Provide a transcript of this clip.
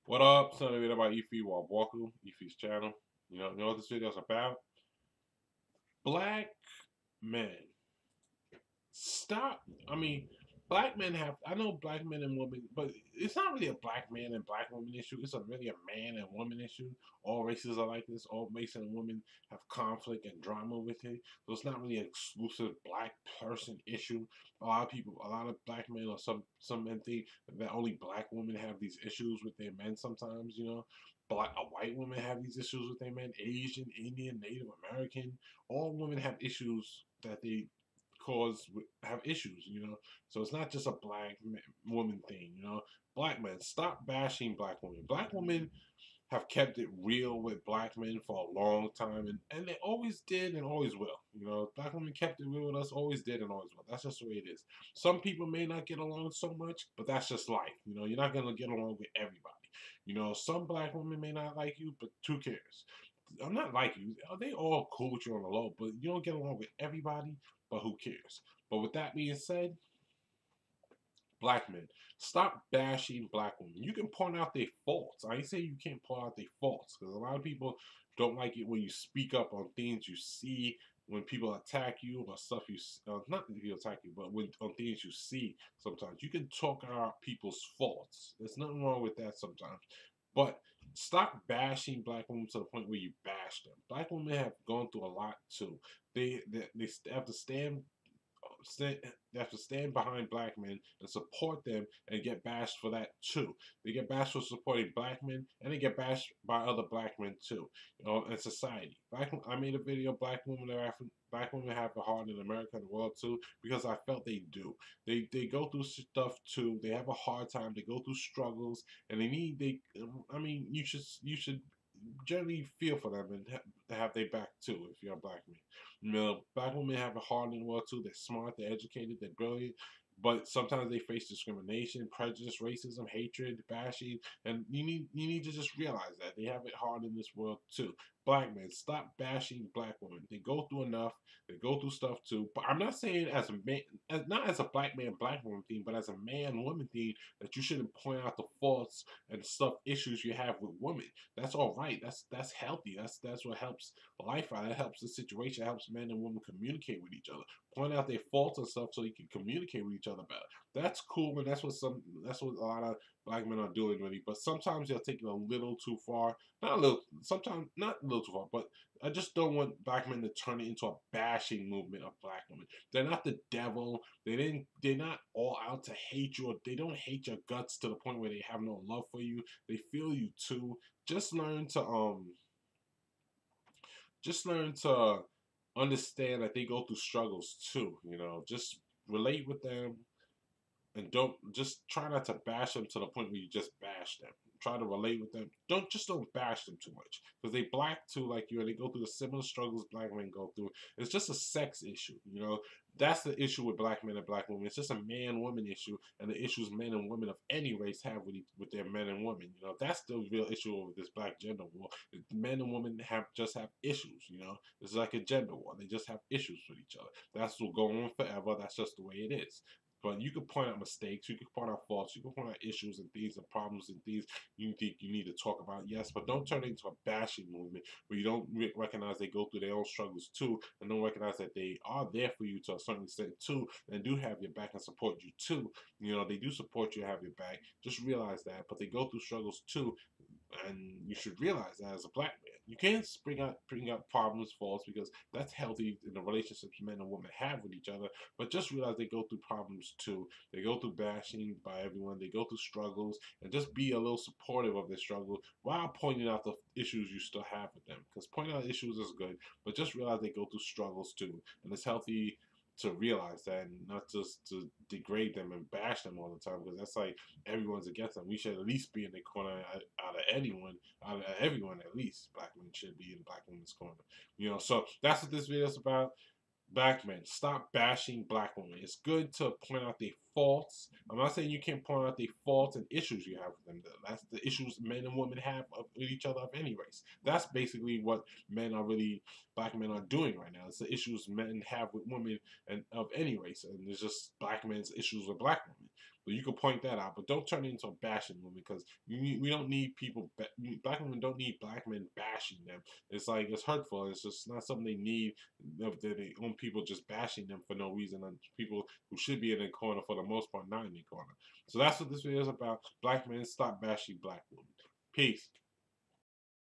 What up? It's another video about Ifi Wawaku, Ifi's channel. You know what this video is about? Black men. Stop. I mean, black men have. I know black men and women, but it's not really a black man and black woman issue. It's really a man and woman issue. All races are like this. All races and women have conflict and drama with it. So it's not really an exclusive black person issue. A lot of black men or some men think that only black women have these issues with their men. Sometimes, a white woman have these issues with their men. Asian, Indian, Native American, all women have issues that they have issues. So it's not just a woman thing. Black men, stop bashing black women. Black women have kept it real with black men for a long time, and they always did and always will. Black women kept it real with us, always did and always will. That's just the way it is. Some people may not get along so much, but that's just life. You're not gonna get along with everybody. Some black women may not like you, but who cares? I'm not like you. They all cool with you on the low, but you don't get along with everybody, but who cares? But with that being said, black men, stop bashing black women. You can point out their faults. I ain't saying you can't point out their faults, because a lot of people don't like it when you speak up on things you see, when people attack you or stuff not that people attack you, but when on things you see. Sometimes you can talk out people's faults. There's nothing wrong with that sometimes, but stop bashing black women to the point where you bash them. Black women have gone through a lot too. They have to stand, they have to stand behind black men and support them, and get bashed for that too. They get bashed for supporting black men, and they get bashed by other black men too. In society, I made a video. Black women have a heart in America and the world too, because I felt they do. They go through stuff too. They have a hard time. They go through struggles, and I mean, you should generally feel for them and have their back too if you're a black man. Black women have a heart in the world too. They're smart, they're educated, they're brilliant, but sometimes they face discrimination, prejudice, racism, hatred, bashing, and you need to just realize that they have it hard in this world too. Black men, stop bashing black women. They go through enough. They go through stuff too. But I'm not saying as a man, not as a black man, black woman thing, but as a man, woman thing, that you shouldn't point out the faults and stuff issues you have with women. That's all right. That's healthy. That's what helps life out. It helps the situation. It helps men and women communicate with each other. Point out their faults and stuff so you can communicate with each other better. That's cool, and that's what a lot of black men are doing really. But sometimes they'll take it a little too far. Not a little. Sometimes not a little too far. But I just don't want black men to turn it into a bashing movement of black women. They're not the devil. They're not all out to hate you. Or they don't hate your guts to the point where they have no love for you. They feel you too. Just learn to just learn to understand that they go through struggles too. Just relate with them, and don't just try not to bash them to the point where you just bash them. Try to relate with them. Don't bash them too much, because they black too like you, and they go through the similar struggles black men go through. It's just a sex issue. That's the issue with black men and black women. It's just a man woman issue, and the issues men and women of any race have with their men and women. That's the real issue over this black gender war. Men and women just have issues. It's like a gender war. They just have issues with each other. That's what go on forever. That's just the way it is. But you can point out mistakes, you can point out faults, you can point out issues and things and problems and things you think you need to talk about, yes, but don't turn it into a bashing movement where you don't recognize they go through their own struggles too, and don't recognize that they are there for you to a certain extent too, and do have your back and support you too. They do support you, have your back. Just realize that, but they go through struggles too, and you should realize that as a black man. You can't bring up problems, faults, because that's healthy in the relationships men and women have with each other. But just realize they go through problems too. They go through bashing by everyone. They go through struggles, and just be a little supportive of their struggle while pointing out the issues you still have with them. Because pointing out issues is good, but just realize they go through struggles too, and it's healthy to realize that, and not just to degrade them and bash them all the time, because that's like everyone's against them. We should at least be in the corner out of anyone, out of everyone at least. Black men should be in black women's corner. So that's what this video is about. Black men, stop bashing black women. It's good to point out their faults. I'm not saying you can't point out their faults and issues you have with them. That's the issues men and women have with each other of any race. That's basically what black men are doing right now. It's the issues men have with women and of any race. And it's just black men's issues with black women. So you can point that out, but don't turn it into a bashing movie because we don't need people. Black women don't need black men bashing them. It's like it's hurtful. It's just not something they need. They own people just bashing them for no reason, and people who should be in their corner for the most part not in their corner. So that's what this video is about. Black men, stop bashing black women. Peace.